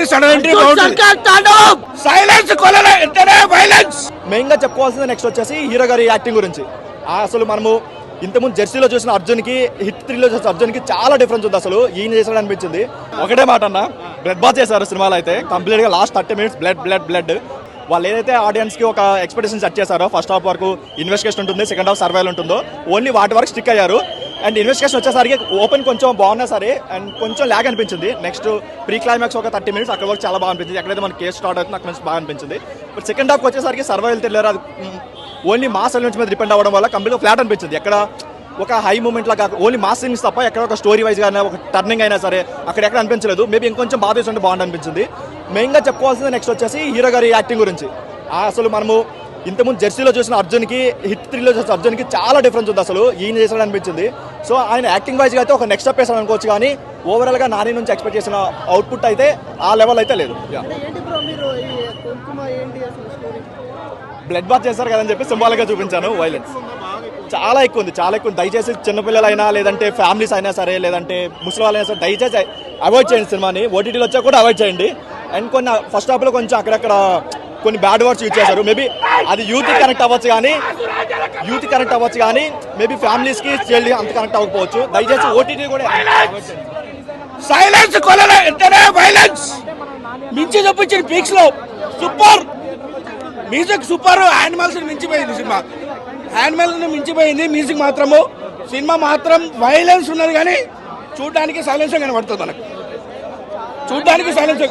Entry sudden entry silence violence. Main గా చెప్పుకోవాల్సింది next వచ్చేసి హీరో గారి యాక్టింగ్ గురించి. అసలు మనము ఇంతకుముందు జెర్సీలో చూసిన అర్జున్కి హిట్ 3లో చూసిన అర్జున్కి చాలా డిఫరెన్స్ ఉంది. అసలు ఈయన చేసాడు అనిపించింది. ఒకటే మాట అన్న, బ్లడ్ బాత్ చేశారు సినిమాలో అయితే కంప్లీట్గా. లాస్ట్ 30 minutes బ్లడ్ వాళ్ళు ఏదైతే ఆడియన్స్కి ఒక ఎక్స్పెక్టేషన్ సెట్ చేశారో ఫస్ట్ హాఫ్ వరకు ఇన్వెస్టిగేషన్ ఉంటుంది, సెకండ్ హాఫ్ సర్వైవల్ ఉంటుందో ఓన్లీ వాటి వరకు స్టిక్ అయ్యారు. అండ్ ఇన్వెస్టిగేషన్ వచ్చేసరికి ఓపెన్ కొంచెం బాగున్నా సరే అండ్ కొంచెం ల్యాగ్ అనిపించింది. నెక్స్ట్ ప్రీ క్లైమాక్స్ ఒక 30 minutes అక్కడ వరకు చాలా బాగా అనిపించింది. ఎక్కడైతే మన కేసు స్టార్ట్ అవుతుంది అక్కడ నుంచి బాగా అనిపించింది. బట్ సెకండ్ హాఫ్ వచ్చేసరికి సర్వైవల్ థ్రిల్లర్ అది ఓన్లీ మాస్ ఎలిమెంట్స్ మీద డిపెండ్ అవ్వడం వల్ల కంప్లీట్గా ఫ్లాట్ అనిపించింది. ఎక్కడ ఒక హై మూమెంట్ లాగా ఓన్లీ మాస్ సీన్స్ తప్ప ఎక్కడ ఒక స్టోరీ వైజ్ గానే ఒక టర్నింగ్ అయినా సరే అక్కడ ఎక్కడ అనిపించలేదు. మేబీ ఇంకొంచెం బాగా చేస్తుంటే బాగుంది అనిపించింది. మెయిన్గా చెప్పుకోవాల్సింది నెక్స్ట్ వచ్చేసి హీరో గారి యాక్టింగ్ గురించి. అసలు మనము ఇంతకుముందు జెర్సీలో చూసిన అర్జున్కి హిట్ 3లో చూసిన అర్జున్కి చాలా డిఫరెన్స్ ఉంది. అసలు ఈయన చేసాడు అనిపించింది. సో ఆయన యాక్టింగ్ వైజ్గా అయితే ఒక నెక్స్ట్ స్టెప్ వేసాడు అనుకోవచ్చు. కానీ ఓవరాల్గా నాని నుంచి ఎక్స్పెక్ట్ చేసిన అవుట్పుట్ అయితే ఆ లెవెల్ అయితే లేదు. బ్లడ్ బాత్ చేశారు కదని చెప్పి సింబాలిక్గా చూపించాను. వైలెన్స్ చాలా ఎక్కువ ఉంది. దయచేసి చిన్నపిల్లలైనా లేదంటే ఫ్యామిలీస్ అయినా సరే లేదంటే ముసలి వాళ్ళైనా సరే దయచేసి అవాయిడ్ చేయండి సినిమాని. ఓటీటీలో వచ్చా కూడా అవాయిడ్ చేయండి. అండ్ కొన్ని ఫస్ట్ హాఫ్లో కొంచెం అక్కడక్కడ కొన్ని బ్యాడ్ వర్డ్స్ యూజ్ చేశారు. మేబీ అది యూత్కి కనెక్ట్ అవ్వచ్చు కానీ మేబీ ఫ్యామిలీస్కి చెల్లి అంత కనెక్ట్ అవ్వకపోవచ్చు. దయచేసి ఓటీటీ కూడా సైలెన్స్ వైలెన్స్ మించి చూపించిన పీక్స్ లో సూపర్ మ్యూజిక్, సూపర్. యానిమల్స్ మించిపోయింది సినిమా, యానిమల్స్ మించిపోయింది మ్యూజిక్ మాత్రము. సినిమా మాత్రం వైలెన్స్ ఉన్నది కానీ చూడడానికి సైలెన్స్ కనబడుతుంది. మనకు చూడడానికి సైలెన్స్.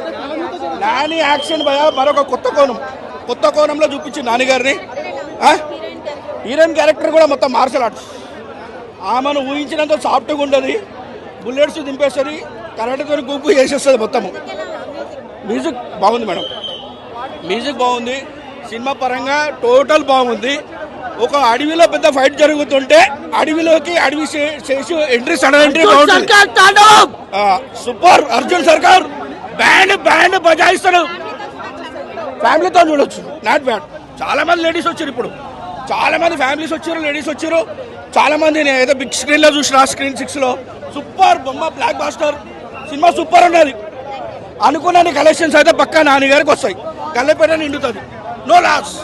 నాని యాక్షన్ భయ మరొక కొత్త కోణంలో చూపించి నాని గారిని. హీరోయిన్ క్యారెక్టర్ కూడా మొత్తం మార్షల్ ఆర్ట్స్. ఆమెను ఊహించినంత సాఫ్ట్గా ఉంటుంది, బుల్లెట్స్ దింపేస్తుంది, కరెంటుతో గుంపు చేసేస్తుంది మొత్తము. మ్యూజిక్ బాగుంది మేడం, మ్యూజిక్ బాగుంది. సినిమా పరంగా టోటల్ బాగుంది. ఒక అడవిలో పెద్ద ఫైట్ జరుగుతుంటే అడవిలోకి చేసి entry sudden entry super. Arjun సర్కార్ బ్యాండ్ బజాయిస్తాడు. ఫ్యామిలీతో చూడొచ్చు, నాట్ బ్యాడ్. చాలా మంది లేడీస్ వచ్చారు, ఇప్పుడు చాలా మంది ఫ్యామిలీస్ వచ్చారు, లేడీస్ వచ్చారు చాలా మంది. నేను ఏదో బిగ్ స్క్రీన్ లో చూసిన స్క్రీన్ 6లో సూపర్ బొమ్మ, బ్లాక్ బాస్టర్ సినిమా సూపర్ ఉన్నది. అనుకున్న కలెక్షన్స్ అయితే పక్కా నాని గారికి వస్తాయి. కళ్ళపేట నిండుతుంది, నో లాస్.